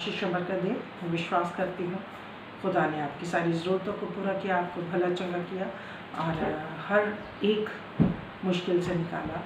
बख्शिश और बरकत दे। मैं विश्वास करती हूँ खुदा ने आपकी सारी ज़रूरतों को पूरा किया, आपको भला चंगा किया और हर एक मुश्किल से निकाला,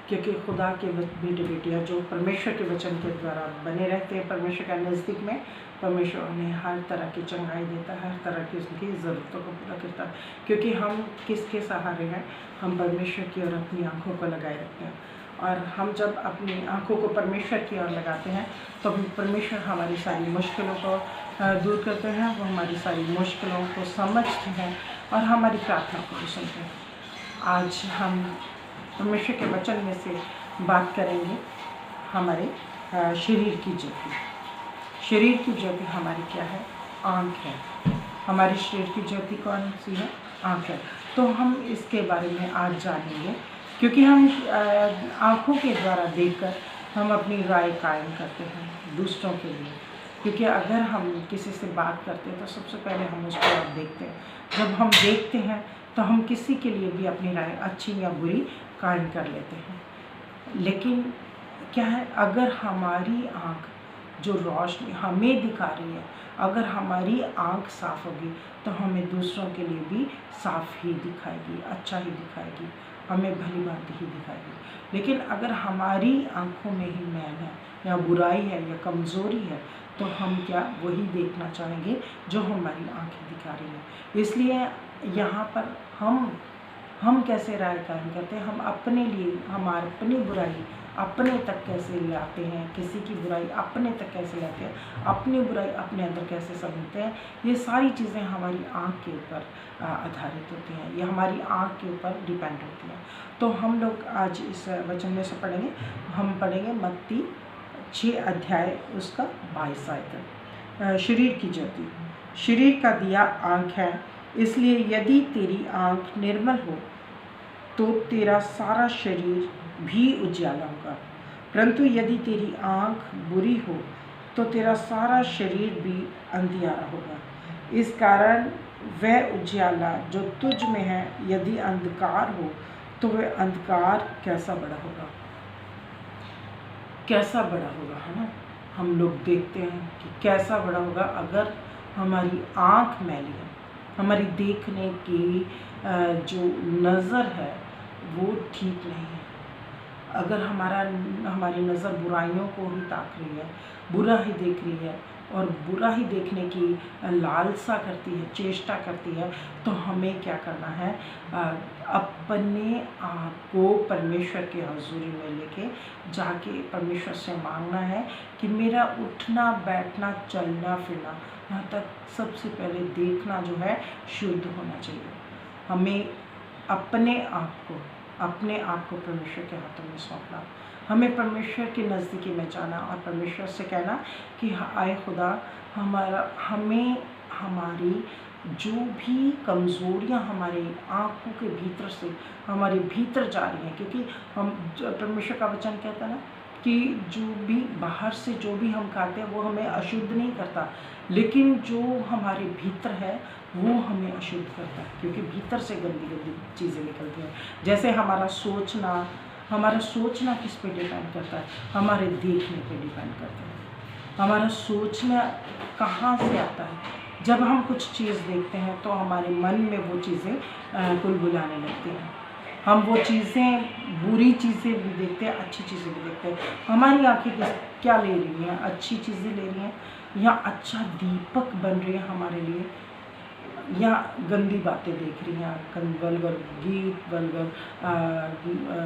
क्योंकि खुदा के बेटे बेटियाँ जो परमेश्वर के वचन के द्वारा बने रहते हैं परमेश्वर के नज़दीक में, परमेश्वर उन्हें हर तरह की चंगाई देता है, हर तरह की उनकी ज़रूरतों को पूरा करता है। क्योंकि हम किसके सहारे हैं? हम परमेश्वर की ओर अपनी आँखों को लगाए रखते हैं, और हम जब अपनी आँखों को परमेश्वर की ओर लगाते हैं तो परमेश्वर हमारी सारी मुश्किलों को दूर करते हैं, वो हमारी सारी मुश्किलों को समझते हैं और हमारी प्रार्थना को भी सुनते हैं। आज हम परमेश्वर के वचन में से बात करेंगे हमारे शरीर की ज्योति। शरीर की ज्योति हमारी क्या है? आँख है। हमारी शरीर की ज्योति कौन सी है? आँख है। तो हम इसके बारे में आज जानेंगे, क्योंकि हम आँखों के द्वारा देखकर हम अपनी राय कायम करते हैं दूसरों के लिए। क्योंकि अगर हम किसी से बात करते हैं तो सबसे पहले हम उसको देखते हैं। जब हम देखते हैं तो हम किसी के लिए भी अपनी राय अच्छी या बुरी कायम कर लेते हैं। लेकिन क्या है, अगर हमारी आँख जो रोशनी हमें दिखा रही है, अगर हमारी आँख साफ होगी तो हमें दूसरों के लिए भी साफ ही दिखाएगी, अच्छा ही दिखाएगी, हमें भली भांति ही दिखाएगी। लेकिन अगर हमारी आँखों में ही मैल है या बुराई है या कमज़ोरी है तो हम क्या वही देखना चाहेंगे जो हमारी आँखें दिखा रही है। इसलिए यहाँ पर हम कैसे राय कायम करते हैं? हम अपने लिए हमारी अपनी बुराई अपने तक कैसे लाते हैं, किसी की बुराई अपने तक कैसे लाते हैं, अपनी बुराई अपने अंदर कैसे समझते हैं, ये सारी चीज़ें हमारी आँख के ऊपर आधारित होती हैं, ये हमारी आँख के ऊपर डिपेंड होती हैं। तो हम लोग आज इस वचन में से पढ़ेंगे, हम पढ़ेंगे मत्ती 6 अध्याय उसका 22 आयत। शरीर की ज्योति। शरीर का दिया आँख है, इसलिए यदि तेरी आँख निर्मल हो तो तेरा सारा शरीर भी उजियाला होगा, परंतु यदि तेरी आँख बुरी हो तो तेरा सारा शरीर भी अंधियारा होगा। इस कारण वह उजियाला जो तुझ में है यदि अंधकार हो तो वह अंधकार कैसा बड़ा होगा, कैसा बड़ा होगा, है ना। हम लोग देखते हैं कि कैसा बड़ा होगा अगर हमारी आँख मैली है, हमारी देखने की जो नज़र है वो ठीक नहीं है। अगर हमारी नज़र बुराइयों को ही ताक रही है, बुरा ही देख रही है और बुरा ही देखने की लालसा करती है, चेष्टा करती है, तो हमें क्या करना है? अपने आप को परमेश्वर के हजूरी में लेके जाके परमेश्वर से मांगना है कि मेरा उठना बैठना चलना फिरना, यहाँ तक सबसे पहले देखना जो है शुद्ध होना चाहिए। हमें अपने आप को परमेश्वर के हाथों में सौंपना, हमें परमेश्वर के नज़दीकी में जाना और परमेश्वर से कहना कि आए खुदा, हमें हमारी जो भी कमज़ोरियाँ हमारे आँखों के भीतर से हमारे भीतर जा रही हैं, क्योंकि परमेश्वर का वचन कहता है ना कि जो भी बाहर से जो भी हम खाते हैं वो हमें अशुद्ध नहीं करता, लेकिन जो हमारे भीतर है वो हमें अशुद्ध करता है, क्योंकि भीतर से गंदी गंदी चीज़ें निकलती हैं। जैसे हमारा सोचना किस पे डिपेंड करता है? हमारे देखने पे डिपेंड करता है। हमारा सोचना कहाँ से आता है? जब हम कुछ चीज़ देखते हैं तो हमारे मन में वो चीज़ें बुलबुलाने लगती हैं। हम वो चीज़ें, बुरी चीज़ें भी देखते हैं, अच्छी चीज़ें भी देखते हैं। हमारी आँखें क्या ले रही हैं? अच्छी चीज़ें ले रही हैं या अच्छा दीपक बन रही है हमारे लिए, या गंदी बातें देख रही हैं, वल्गर गीत, वल्गर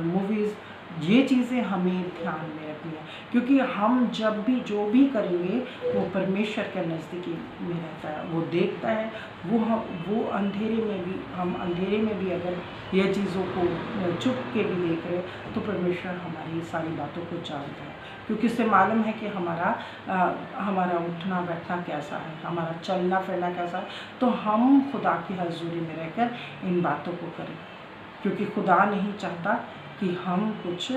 मूवीज़, ये चीज़ें हमें ध्यान में रखनी है। क्योंकि हम जब भी जो भी करेंगे वो परमेश्वर के नज़दीकी में रहता है, वो देखता है, वो अंधेरे में भी, हम अंधेरे में भी अगर ये चीज़ों को छुप के भी देख रहे तो परमेश्वर हमारी सारी बातों को जानता है, क्योंकि उससे मालूम है कि हमारा उठना बैठना कैसा है, हमारा चलना फिरना कैसा है। तो हम खुदा की हजूरी में रहकर इन बातों को करें, क्योंकि खुदा नहीं चाहता कि हम कुछ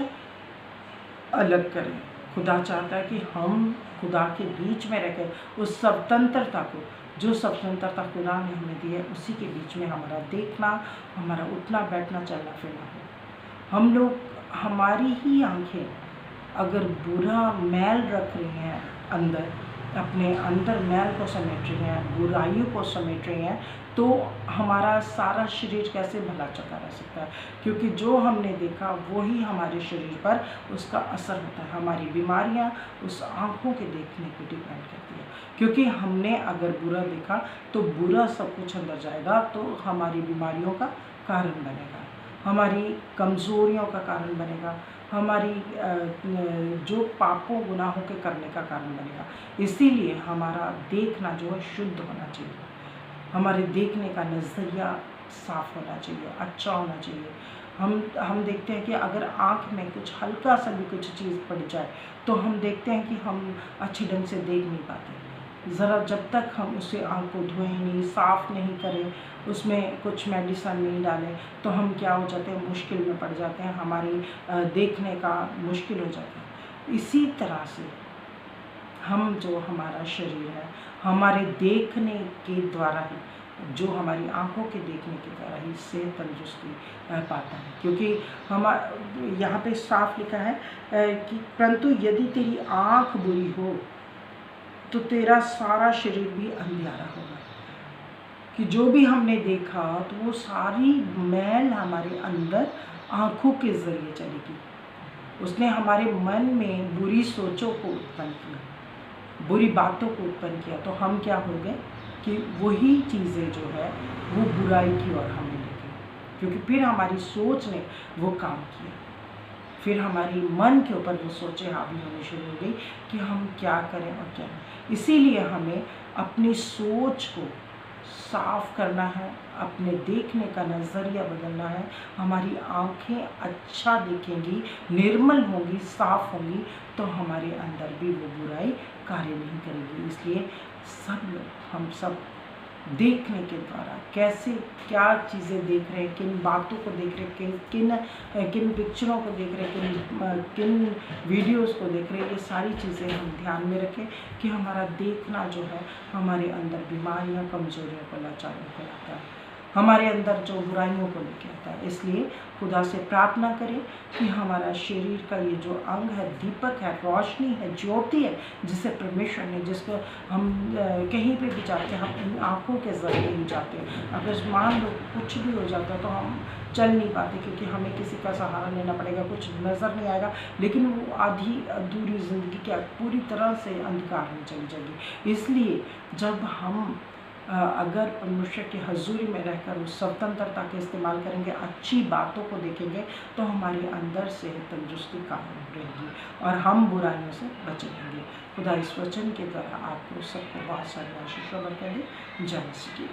अलग करें। खुदा चाहता है कि हम खुदा के बीच में रहकर उस स्वतंत्रता को, जो स्वतंत्रता खुदा ने हमें दी है, उसी के बीच में हमारा देखना, हमारा उठना बैठना चलना फिरना हो। हम लोग, हमारी ही आँखें अगर बुरा मैल रख रही हैं अंदर, अपने अंदर मैल को समेट रही हैं, बुराइयों को समेट रही हैं, तो हमारा सारा शरीर कैसे भला चंगा रह सकता है? क्योंकि जो हमने देखा वही हमारे शरीर पर उसका असर होता है। हमारी बीमारियां उस आँखों के देखने पर डिपेंड करती है, क्योंकि हमने अगर बुरा देखा तो बुरा सब कुछ अंदर जाएगा, तो हमारी बीमारियों का कारण बनेगा, हमारी कमज़ोरियों का कारण बनेगा, हमारी जो पापों गुनाहों के करने का कारण बनेगा। इसीलिए हमारा देखना जो है शुद्ध होना चाहिए, हमारे देखने का नज़रिया साफ होना चाहिए, अच्छा होना चाहिए। हम देखते हैं कि अगर आँख में कुछ हल्का सा भी कुछ चीज़ पड़ जाए तो हम देखते हैं कि हम अच्छे ढंग से देख नहीं पाते। ज़रा जब तक हम उसे आँख को धोएं नहीं, साफ़ नहीं करें, उसमें कुछ मेडिसिन नहीं डालें, तो हम क्या हो जाते हैं, मुश्किल में पड़ जाते हैं, हमारी देखने का मुश्किल हो जाता है। इसी तरह से हम जो हमारा शरीर है, हमारे देखने के द्वारा ही, जो हमारी आँखों के देखने के द्वारा ही सेहत तंदुरुस्ती पाता है। क्योंकि हम यहाँ पे साफ लिखा है कि परंतु यदि तेरी आँख बुरी हो तो तेरा सारा शरीर भी अंधियारा होगा। कि जो भी हमने देखा तो वो सारी मैल हमारे अंदर आँखों के ज़रिए चलेगी। उसने हमारे मन में बुरी सोचों को उत्पन्न किया, बुरी बातों को उत्पन्न किया, तो हम क्या हो गए कि वही चीज़ें जो है वो बुराई की ओर हमें ले गई, क्योंकि फिर हमारी सोच ने वो काम किया, फिर हमारी मन के ऊपर वो सोचें हावी होनी शुरू हो गई कि हम क्या करें और क्या नहीं। इसीलिए हमें अपनी सोच को साफ करना है, अपने देखने का नज़रिया बदलना है। हमारी आँखें अच्छा देखेंगी, निर्मल होंगी, साफ होंगी, तो हमारे अंदर भी वो बुराई कार्य नहीं करेगी। इसलिए सब लोग, हम सब देखने के द्वारा कैसे क्या चीज़ें देख रहे हैं, किन बातों को देख रहे हैं, किन पिक्चरों को देख रहे हैं, किन वीडियोस को देख रहे हैं, ये सारी चीज़ें हम ध्यान में रखें कि हमारा देखना जो है हमारे अंदर बीमारियां, कमज़ोरियों को, लाचारियों को लाता है, हमारे अंदर जो बुराइयों को लेके आता है। इसलिए खुदा से प्रार्थना करें कि हमारा शरीर का ये जो अंग है, दीपक है, रोशनी है, ज्योति है, जिसे परमेश्वर ने, जिसको हम कहीं पे भी जाते हैं, हम इन आँखों के ज़रिए ही जाते हैं। अगर मान लो कुछ भी हो जाता तो हम चल नहीं पाते, क्योंकि हमें किसी का सहारा लेना पड़ेगा, कुछ नज़र नहीं आएगा, लेकिन वो आधी अधूरी ज़िंदगी क्या पूरी तरह से अंधकार में चली जाएगी। इसलिए जब हम अगर परमेश्वर की हजूरी में रहकर उस स्वतंत्रता के इस्तेमाल करेंगे, अच्छी बातों को देखेंगे, तो हमारे अंदर से तंदुरुस्ती कायम रहेगी और हम बुराइयों से बचे रहेंगे। खुदा इस वचन के द्वारा आपको सबको बहुत सारी आशीष बरकत दे। जय मसीह की।